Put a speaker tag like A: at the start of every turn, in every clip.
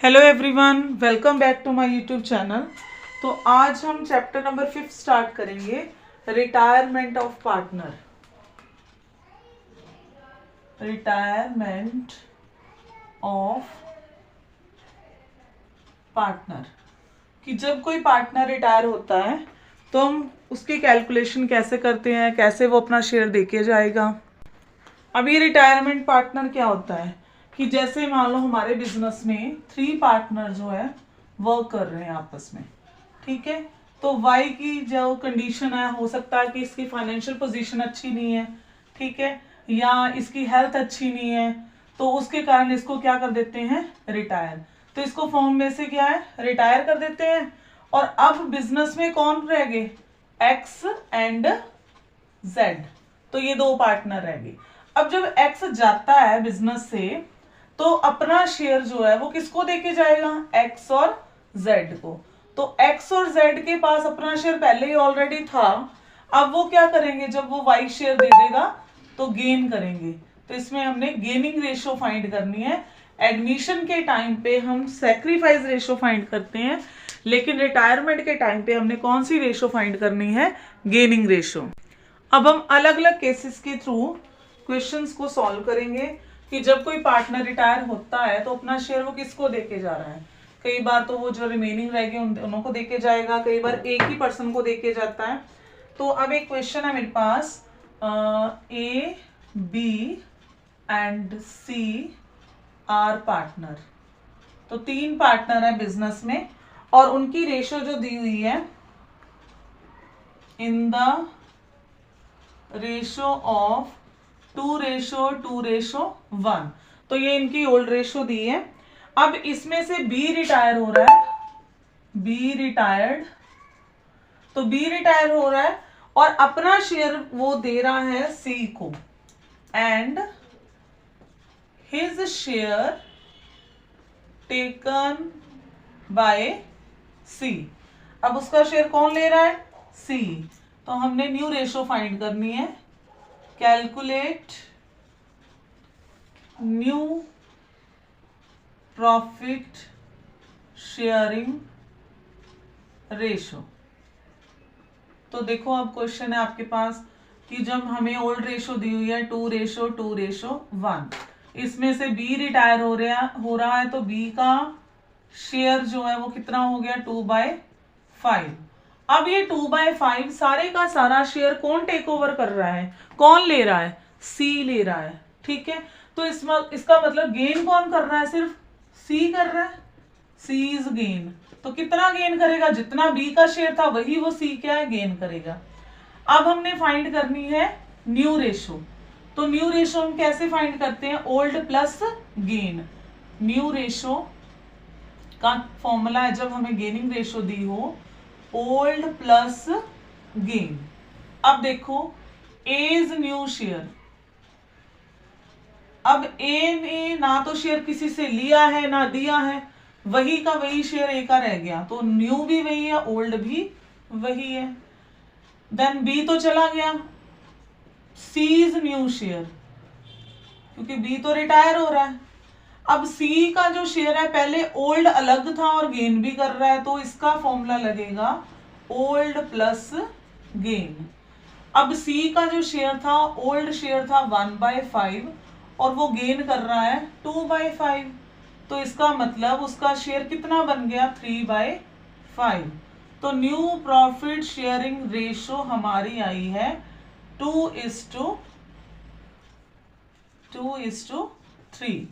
A: Hello everyone, welcome back to my YouTube channel. तो आज हम चैप्टर नंबर 5 स्टार्ट करेंगे, retirement of partner. Retirement of partner कि जब कोई पार्टनर रिटायर होता है तो हम उसकी कैलकुलेशन कैसे करते हैं, कैसे वो अपना शेयर देके जाएगा। अब ये रिटायरमेंट पार्टनर क्या होता है कि जैसे मान लो हमारे बिजनेस में 3 पार्टनर जो है वर्क कर रहे हैं आपस में, ठीक है। तो वाई की जो कंडीशन है, हो सकता है कि इसकी फाइनेंशियल पोजीशन अच्छी नहीं है, ठीक है, या इसकी हेल्थ अच्छी नहीं है, तो उसके कारण इसको क्या कर देते हैं, रिटायर। तो इसको फॉर्म में से क्या है, रिटायर कर देते हैं। और अब बिजनेस में कौन रह गए, एक्स एंड जेड, तो ये 2 पार्टनर रह गए। अब जब एक्स जाता है बिजनेस से तो अपना शेयर जो है वो किसको देके जाएगा, एक्स और जेड को। तो एक्स और जेड के पास अपना शेयर पहले ही ऑलरेडी था। अब वो क्या करेंगे, जब वो वाई शेयर दे देगा तो गेन करेंगे। तो इसमें हमने गेनिंग रेशियो फाइंड करनी है। एडमिशन के टाइम पे हम सैक्रिफाइस रेशियो फाइंड करते हैं, लेकिन रिटायरमेंट के टाइम पे हमने कौन सी रेशियो फाइंड करनी है, गेनिंग रेशियो। अब हम अलग अलग केसेस के थ्रू क्वेश्चंस को सॉल्व करेंगे कि जब कोई पार्टनर रिटायर होता है तो अपना शेयर वो किसको देके जा रहा है। कई बार तो वो जो रिमेनिंग रह गए उन को देके जाएगा, कई बार एक ही पर्सन को देके जाता है। तो अब एक क्वेश्चन है मेरे पास, A B and C are partner. तो 3 पार्टनर है बिजनेस में और उनकी रेशियो जो दी हुई है, इन द रेशियो ऑफ 2:1। तो ये इनकी ओल्ड रेशियो दी है। अब इसमें से बी रिटायर हो रहा है, बी रिटायर्ड, तो बी रिटायर हो रहा है और अपना शेयर वो दे रहा है सी को, and his share taken by C. अब उसका शेयर कौन ले रहा है, सी। तो हमने न्यू रेशियो फाइंड करनी है। Calculate new profit sharing ratio. तो देखो अब क्वेश्चन है आपके पास कि जब हमें ओल्ड रेशियो दी हुई है 2:1, इसमें से बी रिटायर हो रहा है तो बी का शेयर जो है वो कितना हो गया, 2/5। अब ये 2/5 सारे का सारा शेयर कौन टेक ओवर कर रहा है, कौन ले रहा है, सी ले रहा है, ठीक है। तो इसका मतलब गेन कौन कर रहा है, सिर्फ सी कर रहा है, सी इज गेन। तो कितना गेन करेगा, जितना बी का शेयर था वही वो सी क्या है, गेन करेगा। अब हमने फाइंड करनी है न्यू रेशो। तो न्यू रेशो हम कैसे फाइंड करते हैं, old plus gain. New ratio का फॉर्मूला है, जब हमें गेनिंग रेशो दी हो, ओल्ड प्लस गेन। अब देखो ए इज न्यू शेयर। अब ए ने ना तो शेयर किसी से लिया है ना दिया है, वही का वही शेयर ए का रह गया, तो न्यू भी वही है, ओल्ड भी वही है। देन बी तो चला गया, सी इज न्यू शेयर क्योंकि बी तो रिटायर हो रहा है। अब सी का जो शेयर है पहले ओल्ड अलग था और गेन भी कर रहा है, तो इसका फॉर्मूला लगेगा ओल्ड प्लस गेन। अब सी का जो शेयर था, ओल्ड शेयर था 1/5 और वो गेन कर रहा है 2/5, तो इसका मतलब उसका शेयर कितना बन गया, 3/5। तो न्यू प्रॉफिट शेयरिंग रेशो हमारी आई है 2:3।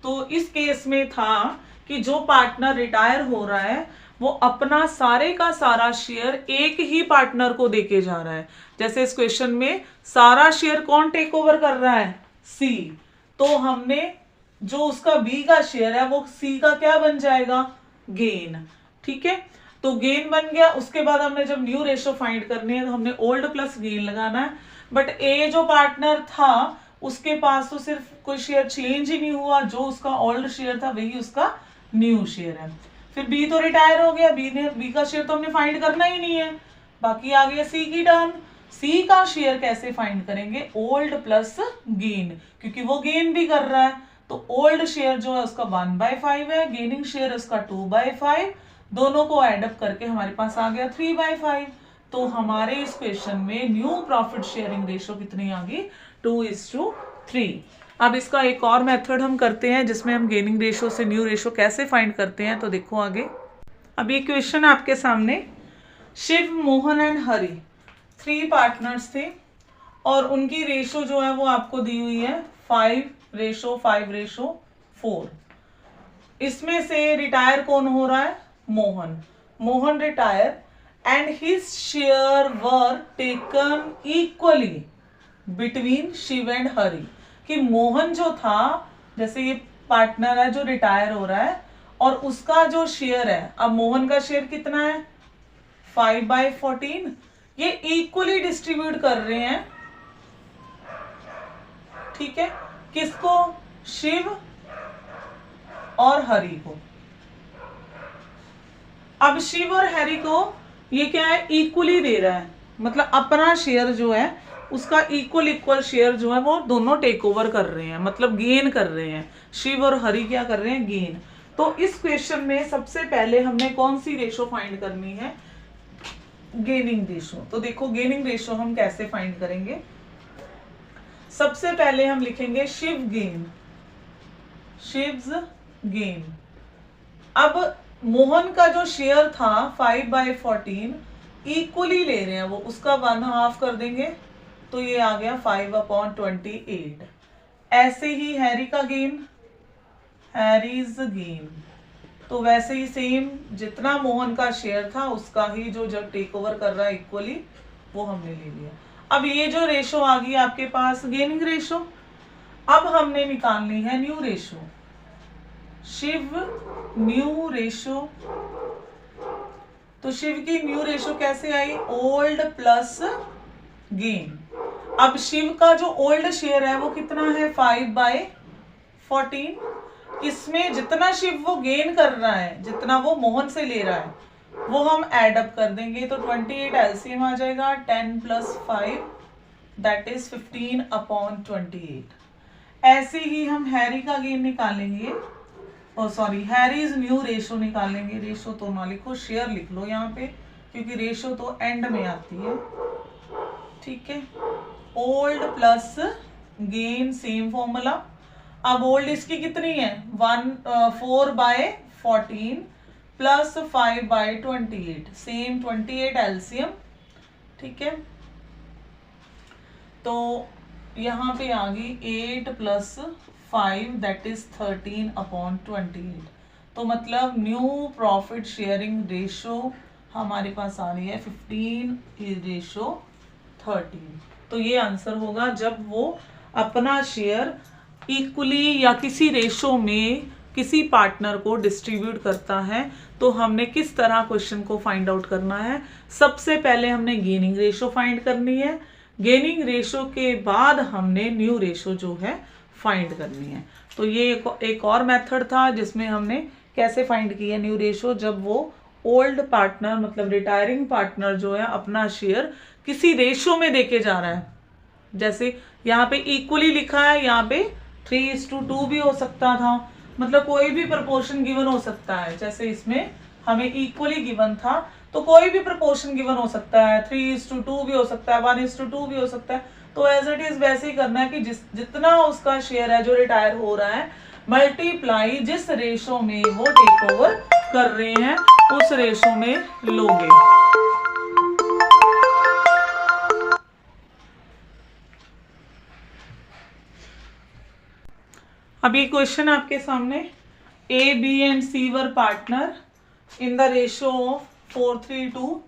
A: तो इस केस में था कि जो पार्टनर रिटायर हो रहा है वो अपना सारे का सारा शेयर एक ही पार्टनर को देके जा रहा है। जैसे इस क्वेश्चन में सारा शेयर कौन टेक ओवर कर रहा है, सी। तो हमने जो उसका बी का शेयर है वो सी का क्या बन जाएगा, गेन, ठीक है। तो गेन बन गया। उसके बाद हमने जब न्यू रेशो फाइंड करनी है तो हमने ओल्ड प्लस गेन लगाना है। बट ए जो पार्टनर था उसके पास तो सिर्फ कोई शेयर चेंज ही नहीं हुआ, जो उसका ओल्ड शेयर था वही उसका न्यू शेयर है। फिर बी तो रिटायर हो गया, बी का शेयर तो हमने फाइंड करना ही नहीं है, बाकी आ गया सी की टर्न। सी का शेयर कैसे फाइंड करेंगे, ओल्ड प्लस गेन, क्योंकि वो गेन भी कर रहा है, तो ओल्ड शेयर जो है उसका 1/5 है, गेनिंग शेयर उसका 2/5, दोनों को एडअप करके हमारे पास आ गया 3/5। तो हमारे इस क्वेश्चन में न्यू प्रॉफिट शेयरिंग रेशो कितनी आ गई? 2:3। अब इसका एक और मेथड हम करते हैं जिसमें हम गेनिंग रेशो से न्यू रेशो कैसे फाइंड करते हैं। तो देखो आगे, अब ये क्वेश्चन आपके सामने, शिव, मोहन एंड हरि 3 पार्टनर्स थे और उनकी रेशो जो है वो आपको दी हुई है 5:5:4। इसमें से रिटायर कौन हो रहा है? Mohan. Mohan retire and his share were taken equally between Shiv and Hari. कि मोहन जो था, जैसे ये पार्टनर है जो रिटायर हो रहा है और उसका जो शेयर है, अब मोहन का शेयर कितना है? 5/14। ये इक्वली डिस्ट्रीब्यूट कर रहे हैं, ठीक है, किसको? शिव और हरि को। अब शिव और हरि को ये क्या है? इक्वली दे रहा है, मतलब अपना शेयर जो है उसका इक्वल शेयर जो है वो दोनों टेक ओवर कर रहे हैं, मतलब गेन कर रहे हैं। शिव और हरि क्या कर रहे हैं? गेन। तो इस क्वेश्चन में सबसे पहले हमने कौन सी रेशो फाइंड करनी है? Gaining ratio. तो देखो गेनिंग रेशो हम कैसे फाइंड करेंगे। सबसे पहले हम लिखेंगे शिव गेन, शिव्स गेन। अब मोहन का जो शेयर था 5/14 इक्वली ले रहे हैं वो, उसका 1/2 कर देंगे तो ये आ गया 5/28। ऐसे ही हैरी का गेन, हैरीज गेन, तो वैसे ही सेम जितना मोहन का शेयर था उसका ही जो जब टेक ओवर कर रहा है इक्वली, वो हमने ले लिया। अब ये जो रेशो आ गई आपके पास गेनिंग रेशो। अब हमने निकालनी है new ratio, Shiv new ratio. तो शिव की न्यू रेशो कैसे आई? Old plus gain. अब शिव का जो ओल्ड शेयर है वो कितना है? 5/14। इसमें जितना शिव वो गेन कर रहा है, जितना वो मोहन से ले रहा है, वो हम एड अप कर देंगे तो 28 एलसीएम आ जाएगा। 10 + 5 दैट इज 15/28। ऐसे ही हम हैरी का गेन निकालेंगे, हैरीज न्यू रेशो निकालेंगे। रेशो तो ना लिखो, शेयर लिख लो यहाँ पे, क्योंकि रेशो तो एंड में आती है, ठीक है। Old plus gain, same formula. अब ओल्ड इसकी कितनी है? 4/14 प्लस 5/28, सेम 28 एलसीएम, ठीक है। तो यहाँ पे आ गई 8 + 5 दैट इज 13/28। तो मतलब न्यू प्रॉफिट शेयरिंग रेशो हमारे पास आ रही है 15:13। तो ये आंसर होगा जब वो अपना शेयर इक्वली या किसी रेशो में किसी पार्टनर को डिस्ट्रीब्यूट करता है। तो हमने किस तरह क्वेश्चन को फाइंड आउट करना है? सबसे पहले हमने गेनिंग रेशो फाइंड करनी है, गेनिंग रेशो के बाद हमने न्यू रेशो जो है फाइंड करनी है। तो ये एक और मेथड था जिसमें हमने कैसे फाइंड किया न्यू रेशो, जब वो ओल्ड पार्टनर मतलब रिटायरिंग पार्टनर जो है अपना शेयर किसी रेशो में देके जा रहा है। जैसे यहाँ पे इक्वली लिखा है, यहाँ पे 3:2 भी हो सकता था, मतलब कोई भी प्रपोर्शन गिवन हो सकता है। जैसे इसमें हमें इक्वली गिवन था तो कोई भी प्रपोर्शन गिवन हो सकता है, 3:2 भी हो सकता है, 1:2 भी हो सकता है। तो एज इट इज वैसे ही करना है कि जितना उसका शेयर है जो रिटायर हो रहा है, मल्टीप्लाई जिस रेशो में वो टेक ओवर कर रहे हैं उस रेशो में लोगे। अब ये क्वेश्चन आपके सामने, A, B and C were partner in the ratio of 4:3:2।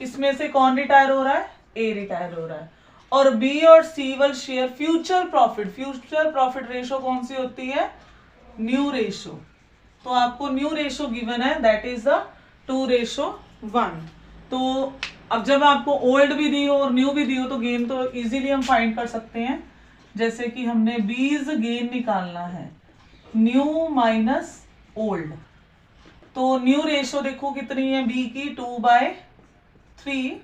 A: इसमें से कौन रिटायर हो रहा है? ए रिटायर हो रहा है। और बी और C will share future profit. Future profit ratio कौन सी होती है? New ratio. तो आपको न्यू रेशो गिवन है दैट इज द 2:1। तो अब जब आपको ओल्ड भी दी हो और न्यू भी दी हो तो गेन तो इजीली हम फाइंड कर सकते हैं। जैसे कि हमने बीज गेन निकालना है, न्यू माइनस ओल्ड। तो न्यू रेशो देखो कितनी है बी की, 2/3,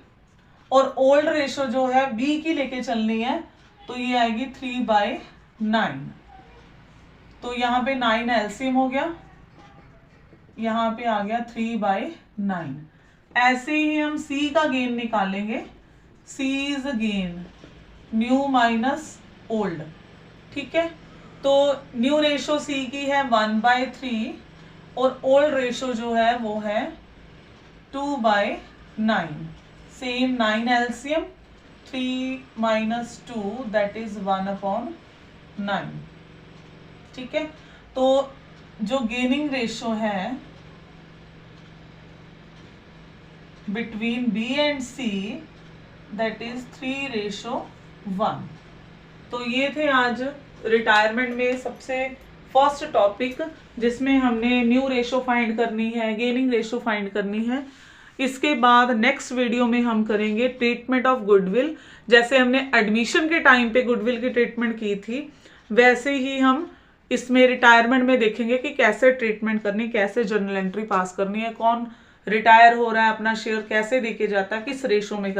A: और ओल्ड रेशो जो है बी की लेके चलनी है तो ये आएगी 3/9। तो यहाँ पे 9 एलसीएम हो गया, यहाँ पे आ गया 3/9। ऐसे ही हम सी का गेन निकालेंगे, C is gain new minus old, ठीक है। तो न्यू रेशो सी की है 1/3 और ओल्ड रेशो जो है वो है 2/9। सेम 9 एलसीएम, 3 - 2 दैट इज 1/9, ठीक है। तो जो गेनिंग रेशो है between B and C that is 3:1। तो ये थे आज रिटायरमेंट में सबसे फर्स्ट टॉपिक, जिसमें हमने न्यू रेशो फाइंड करनी है, गेनिंग रेशो फाइंड करनी है। इसके बाद नेक्स्ट वीडियो में हम करेंगे ट्रीटमेंट ऑफ गुडविल। जैसे हमने एडमिशन के टाइम पे गुडविल की ट्रीटमेंट की थी, वैसे ही हम इसमें रिटायरमेंट में देखेंगे कि कैसे ट्रीटमेंट करनी, कैसे जर्नल एंट्री पास करनी है, कौन रिटायर हो रहा है, अपना शेयर कैसे देके जाता है, किस रेशो में